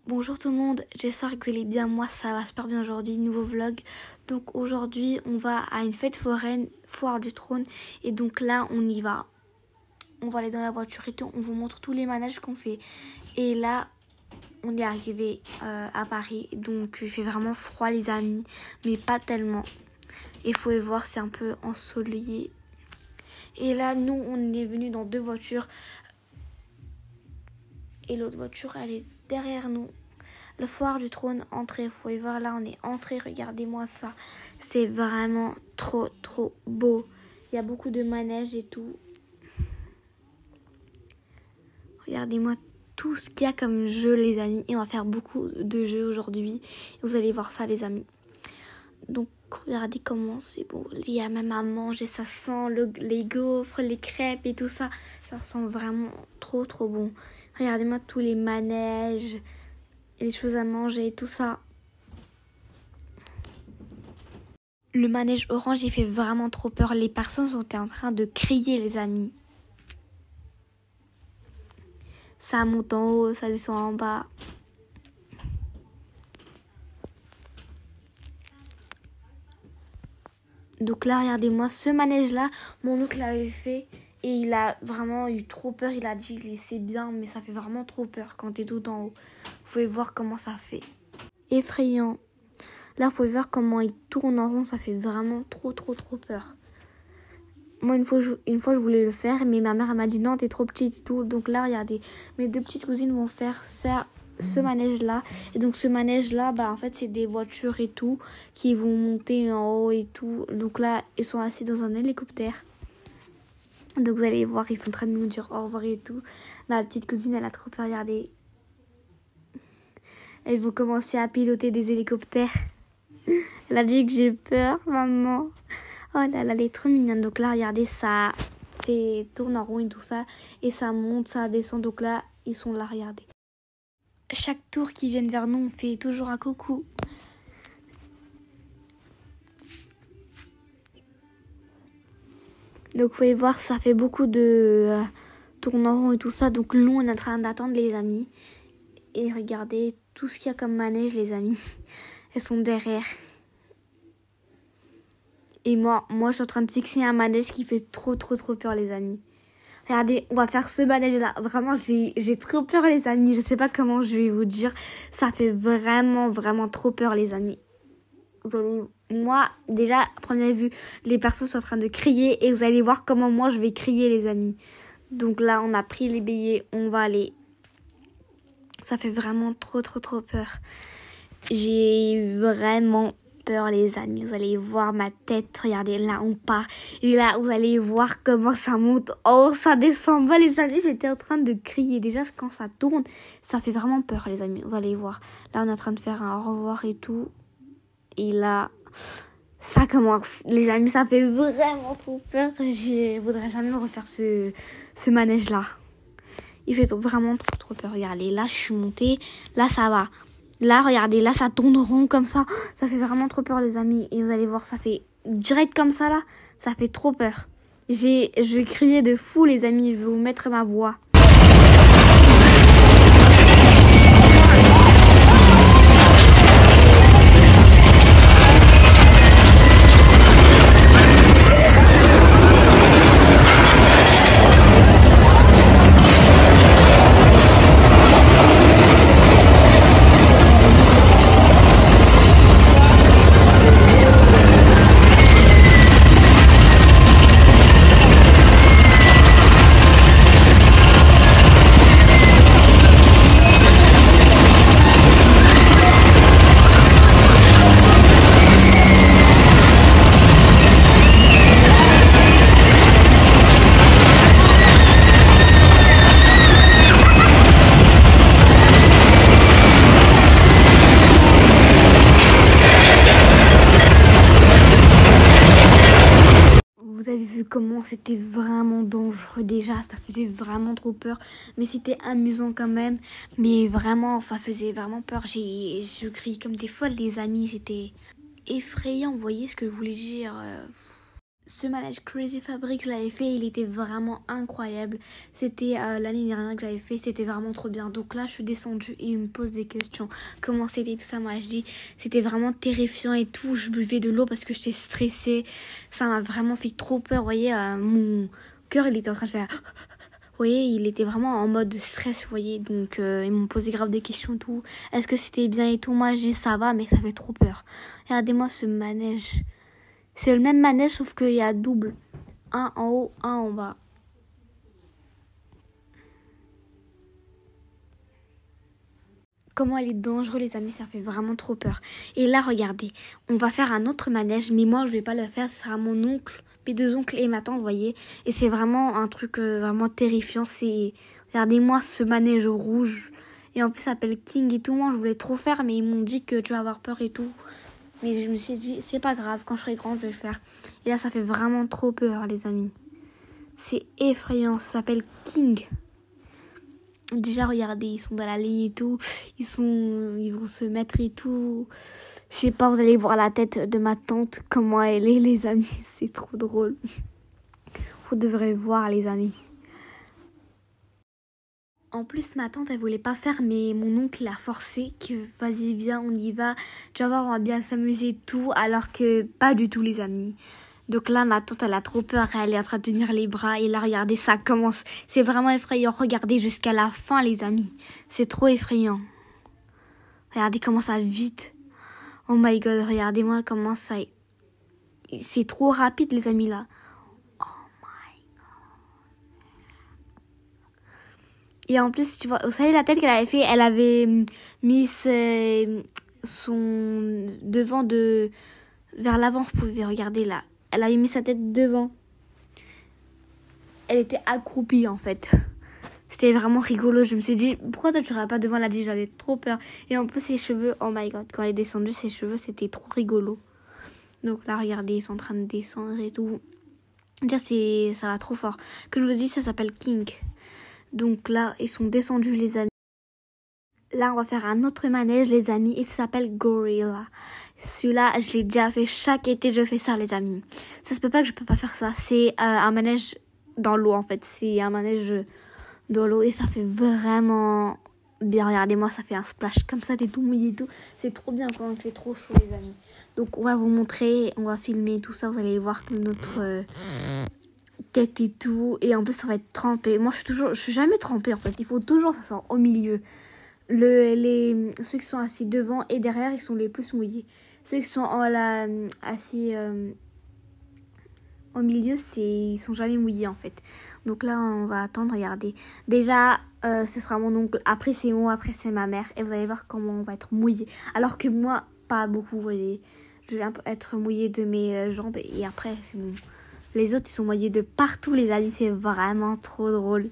Bonjour tout le monde, j'espère que vous allez bien, moi ça va super bien aujourd'hui, nouveau vlog. Donc aujourd'hui on va à une fête foraine, foire du trône, et donc là on y va. On va aller dans la voiture et tout, on vous montre tous les manèges qu'on fait. Et là on est arrivé à Paris, donc il fait vraiment froid les amis, mais pas tellement. Il faut voir, c'est un peu ensoleillé. Et là nous on est venu dans deux voitures. Et l'autre voiture elle est derrière nous. La foire du trône, entrée, vous pouvez voir là on est entré, regardez-moi ça. C'est vraiment trop beau. Il y a beaucoup de manèges et tout. Regardez-moi tout ce qu'il y a comme jeu les amis. Et on va faire beaucoup de jeux aujourd'hui. Vous allez voir ça les amis. Donc regardez comment c'est beau. Il y a même à manger, ça sent les gaufres, les crêpes et tout ça. Ça sent vraiment trop bon. Regardez-moi tous les manèges. Et les choses à manger et tout ça. Le manège orange il fait vraiment trop peur. Les personnes sont en train de crier les amis. Ça monte en haut, ça descend en bas. Donc là regardez-moi ce manège là. Mon oncle l'avait fait. Et il a vraiment eu trop peur. Il a dit que c'est bien mais ça fait vraiment trop peur quand t'es tout en haut. Vous pouvez voir comment ça fait. Effrayant. Là, vous pouvez voir comment il tourne en rond. Ça fait vraiment trop peur. Moi, une fois, je voulais le faire. Mais ma mère elle m'a dit non, t'es trop petite et tout. Donc là, regardez. Mes deux petites cousines vont faire ça, ce manège-là. Et donc, ce manège-là, en fait, c'est des voitures et tout qui vont monter en haut et tout. Donc là, ils sont assis dans un hélicoptère. Donc, vous allez voir, ils sont en train de nous dire au revoir et tout. Ma petite cousine, elle a trop peur. Regardez. Elles vont commencer à piloter des hélicoptères. Elle a dit que j'ai peur, maman. Oh là là, elle est trop mignonne. Donc là, regardez, ça tourne en rond et tout ça. Et ça monte, ça descend. Donc là, ils sont là, regardez. Chaque tour qui viennent vers nous, on fait toujours un coucou. Donc vous pouvez voir, ça fait beaucoup de tourne en rond et tout ça. Donc nous, on est en train d'attendre les amis. Et regardez tout ce qu'il y a comme manège, les amis. Elles sont derrière. Et moi, je suis en train de fixer un manège qui fait trop peur, les amis. Regardez, on va faire ce manège-là. Vraiment, j'ai trop peur, les amis. Je sais pas comment je vais vous dire. Ça fait vraiment trop peur, les amis. Moi, déjà, à première vue, les personnes sont en train de crier. Et vous allez voir comment moi, je vais crier, les amis. Donc là, on a pris les billets. On va aller. Ça fait vraiment trop peur. J'ai eu vraiment peur les amis, vous allez voir ma tête, regardez là on part et là vous allez voir comment ça monte, oh ça descend bas les amis, j'étais en train de crier, déjà quand ça tourne ça fait vraiment peur les amis, vous allez voir, là on est en train de faire un au revoir et tout et là ça commence les amis, ça fait vraiment trop peur, je voudrais jamais refaire ce manège là, il fait vraiment trop peur, regardez là je suis montée, là ça va. Là, regardez, là, ça tourne rond comme ça. Ça fait vraiment trop peur, les amis. Et vous allez voir, ça fait direct comme ça, là. Ça fait trop peur. Je vais crier de fou, les amis. Je vais vous mettre ma voix. Vous avez vu comment c'était vraiment dangereux déjà, ça faisait vraiment trop peur, mais c'était amusant quand même, mais vraiment ça faisait vraiment peur, je criais comme des folles les amis, c'était effrayant, vous voyez ce que je voulais dire. Ce manège Crazy Fabric que j'avais fait, il était vraiment incroyable. C'était l'année dernière que j'avais fait, c'était vraiment trop bien. Donc là, je suis descendue et il me pose des questions. Comment c'était tout ça? Moi, je dis, c'était vraiment terrifiant et tout. Je buvais de l'eau parce que j'étais stressée. Ça m'a vraiment fait trop peur. Vous voyez, mon cœur, il était en train de faire... Vous voyez, il était vraiment en mode stress, vous voyez. Donc, ils m'ont posé grave des questions et tout. Est-ce que c'était bien et tout? Moi, je dis, ça va, mais ça fait trop peur. Regardez-moi ce manège. C'est le même manège sauf qu'il y a double. Un en haut, un en bas. Comment elle est dangereuse les amis, ça fait vraiment trop peur. Et là regardez, on va faire un autre manège, mais moi je vais pas le faire, ce sera mon oncle, mes deux oncles et ma tante, vous voyez. Et c'est vraiment un truc vraiment terrifiant, regardez-moi ce manège rouge. Et en plus ça s'appelle King et tout, moi je voulais trop faire, mais ils m'ont dit que tu vas avoir peur et tout. Mais je me suis dit, c'est pas grave, quand je serai grande, je vais le faire. Et là, ça fait vraiment trop peur, les amis. C'est effrayant, ça s'appelle King. Déjà, regardez, ils sont dans la ligne et tout. Ils vont se mettre et tout. Je sais pas, vous allez voir la tête de ma tante, comment elle est, les amis. C'est trop drôle. Vous devrez voir, les amis. En plus, ma tante, elle voulait pas faire, mais mon oncle l'a forcé que vas-y, viens, on y va. Tu vas voir, on va bien s'amuser et tout, alors que pas du tout, les amis. Donc là, ma tante, elle a trop peur, elle est en train de tenir les bras. Et là, regardez, ça commence. C'est vraiment effrayant. Regardez jusqu'à la fin, les amis. C'est trop effrayant. Regardez comment ça vite. Oh my god, regardez-moi comment ça... C'est trop rapide, les amis, là. Et en plus, tu vois, vous savez, la tête qu'elle avait fait, elle avait mis son devant vers l'avant, vous pouvez regarder là. Elle avait mis sa tête devant. Elle était accroupie en fait. C'était vraiment rigolo. Je me suis dit, pourquoi toi tu serais pas devant? Elle a dit, j'avais trop peur. Et en plus, ses cheveux, oh my god, quand elle est descendue, ses cheveux, c'était trop rigolo. Donc là, regardez, ils sont en train de descendre et tout. Déjà, ça va trop fort. Comme je vous dis, ça s'appelle King. Donc là, ils sont descendus, les amis. Là, on va faire un autre manège, les amis, et ça s'appelle Gorilla. Celui-là, je l'ai déjà fait. Chaque été, je fais ça, les amis. Ça se peut pas que je peux pas faire ça. C'est un manège dans l'eau, en fait. C'est un manège dans l'eau et ça fait vraiment bien. Regardez-moi, ça fait un splash comme ça, t'es tout mouillé et tout. C'est trop bien quand il fait trop chaud, les amis. Donc, on va vous montrer, on va filmer tout ça. Vous allez voir que notre tête et tout. Et en plus, on va être trempé. Moi, je suis jamais trempée, en fait. Il faut toujours s'asseoir au milieu. Ceux qui sont assis devant et derrière, ils sont les plus mouillés. Ceux qui sont assis au milieu, ils sont jamais mouillés en fait. Donc là, on va attendre, regardez. Déjà, ce sera mon oncle, après c'est moi, après c'est ma mère. Et vous allez voir comment on va être mouillé. Alors que moi, pas beaucoup, vous voyez. Je vais un peu être mouillée de mes jambes et après, c'est bon. Les autres, ils sont mouillés de partout, les amis. C'est vraiment trop drôle.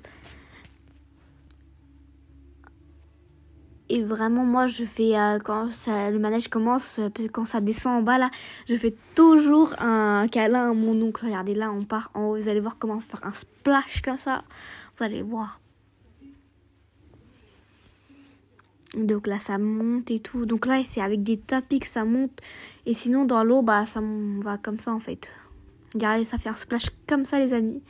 Et vraiment, moi, je fais, le manège commence, quand ça descend en bas, là, je fais toujours un câlin à mon oncle. Regardez, là, on part en haut. Vous allez voir comment faire un splash comme ça. Vous allez voir. Donc là, ça monte et tout. Donc là, c'est avec des tapis que ça monte. Et sinon, dans l'eau, bah, ça va comme ça, en fait. Regardez, ça fait un splash comme ça, les amis.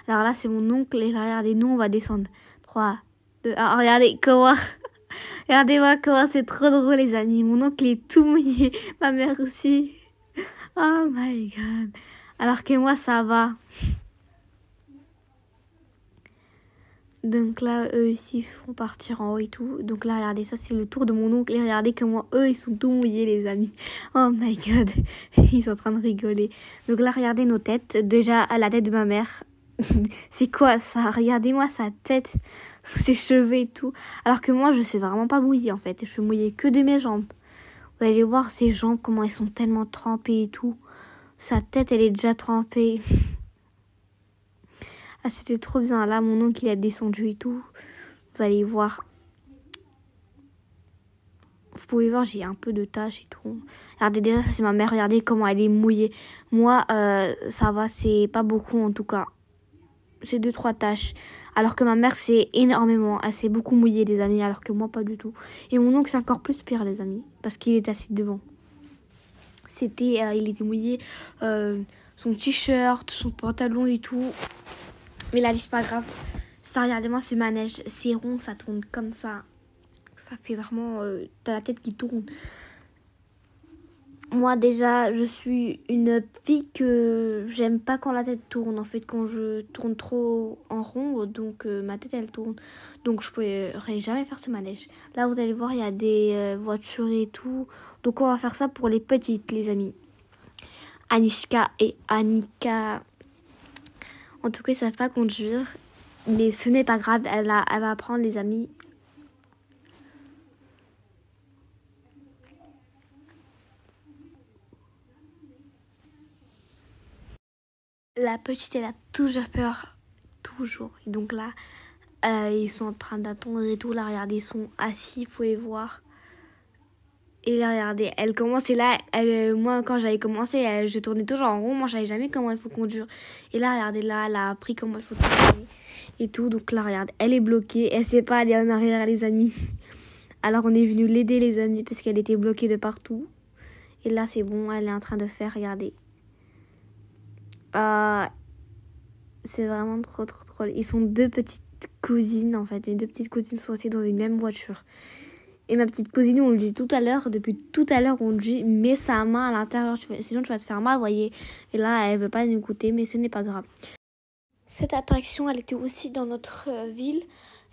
Alors là, c'est mon oncle. Et regardez, nous, on va descendre. 3, 2, 1. Regardez comment... Regardez-moi comment c'est trop drôle, les amis. Mon oncle est tout mouillé. Ma mère aussi. Oh my god. Alors que moi, ça va. Donc là, eux ici, ils vont partir en haut et tout. Donc là, regardez, ça c'est le tour de mon oncle. Et regardez comment eux, ils sont tout mouillés, les amis. Oh my god. Ils sont en train de rigoler. Donc là, regardez nos têtes. Déjà, à la tête de ma mère. C'est quoi ça? Regardez-moi sa tête. Ses cheveux et tout. Alors que moi, je suis vraiment pas mouillée en fait. Je suis mouillée que de mes jambes. Vous allez voir ses jambes, comment elles sont tellement trempées et tout. Sa tête, elle est déjà trempée. Ah, c'était trop bien. Là, mon oncle, il a descendu et tout. Vous allez voir. Vous pouvez voir, j'ai un peu de taches et tout. Regardez, déjà, ça c'est ma mère. Regardez comment elle est mouillée. Moi, ça va, c'est pas beaucoup en tout cas. J'ai 2-3 taches. Alors que ma mère, c'est énormément. Elle s'est beaucoup mouillée, les amis. Alors que moi, pas du tout. Et mon oncle, c'est encore plus pire, les amis. Parce qu'il est assis devant. Il était mouillé son t-shirt, son pantalon et tout. Mais là, c'est pas grave. Ça, regardez-moi ce manège. C'est rond, ça tourne comme ça. Ça fait vraiment... t'as la tête qui tourne. Moi, déjà, je suis une fille que j'aime pas quand la tête tourne. En fait, quand je tourne trop en rond, donc ma tête, elle tourne. Donc, je pourrais jamais faire ce manège. Là, vous allez voir, il y a des voitures et tout. Donc, on va faire ça pour les petites, les amis. Anishka et Annika, en tout cas, ils savent pas conduire. Mais ce n'est pas grave, elle va apprendre, les amis. La petite, elle a toujours peur. Toujours. Et donc là, ils sont en train d'attendre et tout. Là, regardez, ils sont assis, vous pouvez voir. Et là, regardez, elle commence. Et là, moi, quand j'avais commencé, je tournais toujours en rond. Moi, je savais jamais comment il faut conduire. Et là, regardez, là, elle a appris comment il faut conduire. Et tout. Donc là, regarde, elle est bloquée. Elle sait pas aller en arrière, les amis. Alors, on est venu l'aider, les amis, parce qu'elle était bloquée de partout. Et là, c'est bon, elle est en train de faire, regardez. C'est vraiment trop, trop drôle. Ils sont deux petites cousines, en fait. Mes deux petites cousines sont aussi dans une même voiture. Et ma petite cousine, on le dit tout à l'heure, depuis tout à l'heure, on le dit, mets sa main à l'intérieur, sinon tu vas te faire mal, vous voyez. Et là, elle veut pas nous écouter, mais ce n'est pas grave. Cette attraction, elle était aussi dans notre ville.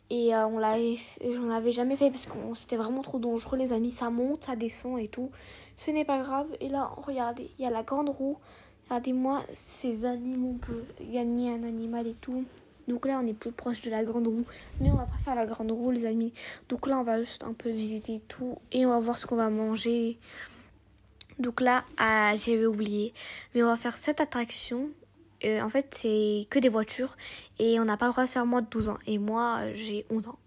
Et on l'avait jamais fait parce que c'était vraiment trop dangereux, les amis. Ça monte, ça descend et tout. Ce n'est pas grave. Et là, regardez, il y a la grande roue. Regardez-moi, ces animaux, on peut gagner un animal et tout. Donc là, on est plus proche de la grande roue. Mais on va pas faire la grande roue, les amis. Donc là, on va juste un peu visiter tout. Et on va voir ce qu'on va manger. Donc là, j'avais oublié. Mais on va faire cette attraction. En fait, c'est que des voitures. Et on n'a pas le droit de faire moins de 12 ans. Et moi, j'ai 11 ans.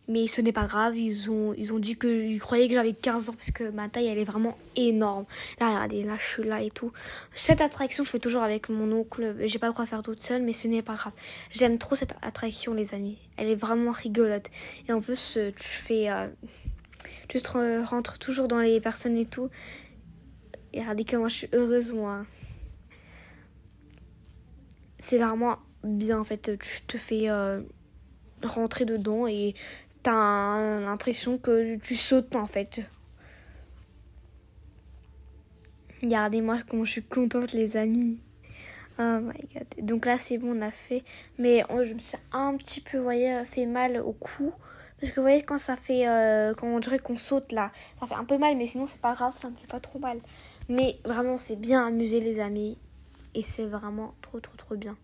Mais ce n'est pas grave, ils ont dit qu'ils croyaient que j'avais 15 ans parce que ma taille, elle est vraiment énorme. Là, regardez, là, je suis là et tout. Cette attraction, je fais toujours avec mon oncle. J'ai pas le droit de faire toute seule, mais ce n'est pas grave. J'aime trop cette attraction, les amis. Elle est vraiment rigolote. Et en plus, tu te rentres toujours dans les personnes et tout. Et regardez comment je suis heureuse, moi. C'est vraiment bien, en fait. Tu te fais rentrer dedans et t'as l'impression que tu sautes, en fait. Regardez-moi comment je suis contente, les amis. Oh my god. Donc là, c'est bon, on a fait. Mais je me suis un petit peu, vous voyez, fait mal au cou. Parce que vous voyez, quand ça fait... quand on dirait qu'on saute, là, ça fait un peu mal. Mais sinon, c'est pas grave, ça me fait pas trop mal. Mais vraiment, c'est bien amusé, les amis. Et c'est vraiment trop, trop, trop bien.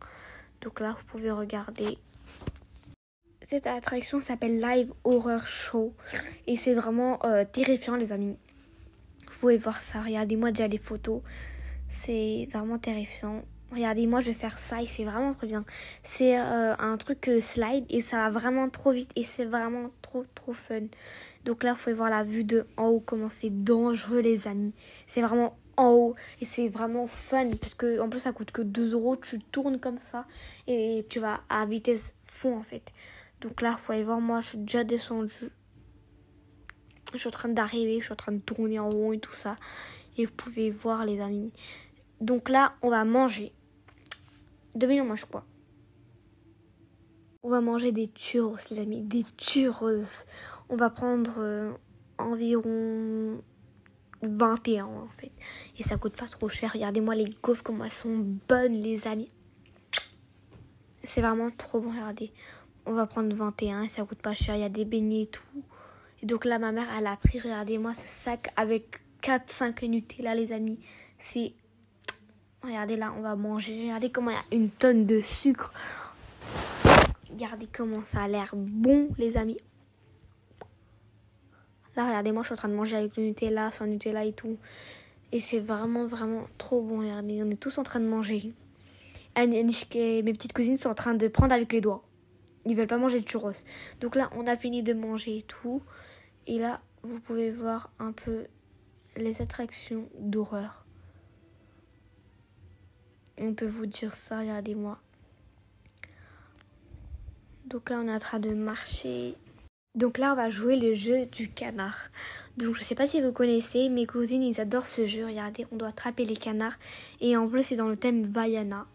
Donc là, vous pouvez regarder. Cette attraction s'appelle Live Horror Show. Et c'est vraiment terrifiant, les amis. Vous pouvez voir ça. Regardez-moi déjà les photos. C'est vraiment terrifiant. Regardez-moi, je vais faire ça et c'est vraiment trop bien. C'est un truc slide et ça va vraiment trop vite et c'est vraiment trop, trop fun. Donc là, vous pouvez voir la vue de en haut, comment c'est dangereux, les amis. C'est vraiment en haut et c'est vraiment fun parce que en plus, ça coûte que 2 €. Tu tournes comme ça et tu vas à vitesse fond, en fait. Donc là, vous pouvez voir, moi, je suis déjà descendue. Je suis en train d'arriver, je suis en train de tourner en haut et tout ça. Et vous pouvez voir, les amis. Donc là, on va manger. Devinez, on mange quoi? On va manger des churros, les amis. Des churros. On va prendre environ 21, en fait. Et ça coûte pas trop cher. Regardez-moi les gaufres, comment elles sont bonnes, les amis. C'est vraiment trop bon, regardez. On va prendre 21 et ça coûte pas cher. Il y a des beignets et tout. Et donc là, ma mère, elle a pris, regardez-moi, ce sac avec 4-5 Nutella, les amis. C'est... Regardez là, on va manger. Regardez comment il y a une tonne de sucre. Regardez comment ça a l'air bon, les amis. Là, regardez, moi, je suis en train de manger avec le Nutella, sans Nutella et tout. Et c'est vraiment, vraiment trop bon. Regardez, on est tous en train de manger. Anishka et mes petites cousines sont en train de prendre avec les doigts. Ils veulent pas manger de churros. Donc là, on a fini de manger et tout. Et là, vous pouvez voir un peu les attractions d'horreur. On peut vous dire ça, regardez-moi. Donc là, on est en train de marcher. Donc là, on va jouer le jeu du canard. Donc je sais pas si vous connaissez, mes cousines, ils adorent ce jeu. Regardez, on doit attraper les canards. Et en plus, c'est dans le thème Vaiana.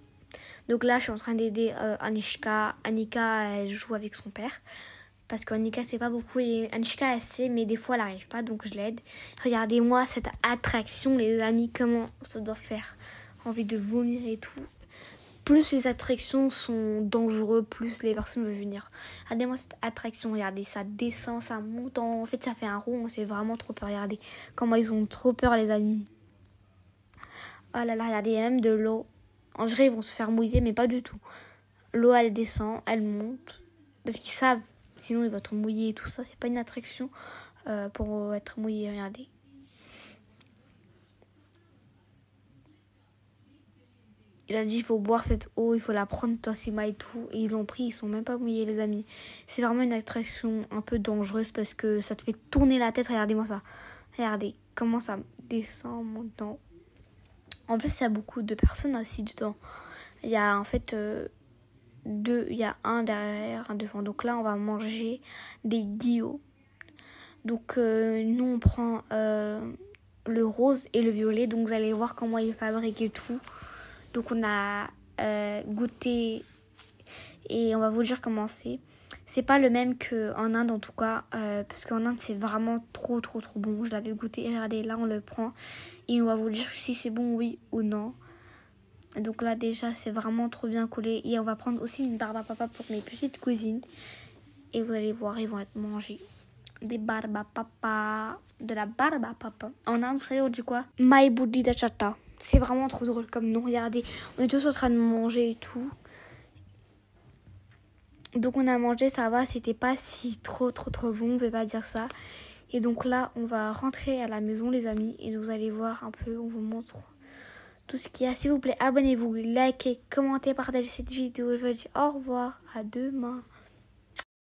Donc là, je suis en train d'aider Anishka. Annika, elle joue avec son père. Parce qu'Annika, c'est pas beaucoup. Et Anishka, elle sait, mais des fois, elle n'arrive pas. Donc je l'aide. Regardez-moi cette attraction, les amis. Comment ça doit faire envie de vomir et tout. Plus les attractions sont dangereuses, plus les personnes veulent venir. Regardez-moi cette attraction, regardez, ça descend, ça monte, en fait ça fait un rond, c'est vraiment trop peur, regardez comment ils ont trop peur les amis. Oh là là, regardez, il y a même de l'eau. En vrai ils vont se faire mouiller, mais pas du tout. L'eau elle descend, elle monte, parce qu'ils savent, sinon ils vont être mouillés et tout ça, c'est pas une attraction pour être mouillé, regardez. Il a dit il faut boire cette eau, il faut la prendre Tassima et tout. Et ils l'ont pris, ils sont même pas mouillés les amis. C'est vraiment une attraction un peu dangereuse parce que ça te fait tourner la tête. Regardez-moi ça. Regardez comment ça descend maintenant. En plus il y a beaucoup de personnes assises dedans. Il y a en fait deux, il y a un derrière, un devant. Donc là on va manger des guillots. Donc nous on prend le rose et le violet. Donc vous allez voir comment ils fabriquent et tout. Donc on a goûté et on va vous dire comment c'est. C'est pas le même qu'en Inde en tout cas, parce qu'en Inde c'est vraiment trop bon. Je l'avais goûté et regardez, là on le prend et on va vous dire si c'est bon oui ou non. Donc là déjà c'est vraiment trop bien collé et on va prendre aussi une barbe à papa pour mes petites cousines. Et vous allez voir, ils vont être mangés. Des barbes à papa, de la barbe à papa. En Inde vous savez on dit quoi? My Budi da Chata. C'est vraiment trop drôle comme nom. Regardez, on est tous en train de manger et tout. Donc on a mangé, ça va, c'était pas si trop bon, on peut pas dire ça. Et donc là, on va rentrer à la maison les amis. Et vous allez voir un peu, on vous montre tout ce qu'il y a. S'il vous plaît, abonnez-vous, likez, commentez, partagez cette vidéo. Je vous dis au revoir, à demain.